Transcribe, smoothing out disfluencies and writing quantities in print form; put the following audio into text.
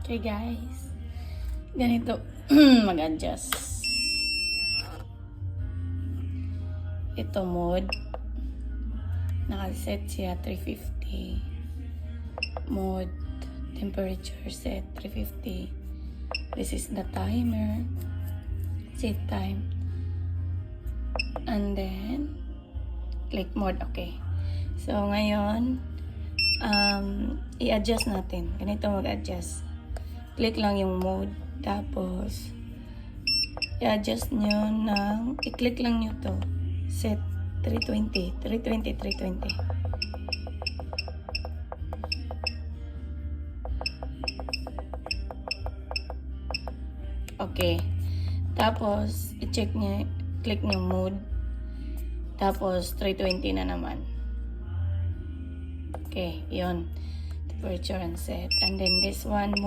Okay guys, ganito mag-adjust. Ito mode, nakaset siya 350. Mode, temperature set 350. This is the timer, set time. And then, click mode, okay. So ngayon, i-adjust natin. Ganito mag-adjust. Click lang yung mode. Tapos, i-adjust nyo ng, i-click lang nyo to. Set 320. 320, 320. Okay. Tapos, i-check nyo, click nyo mode. Tapos, 320 na naman. Okay, yun. Temperature and set. And then this one, mode.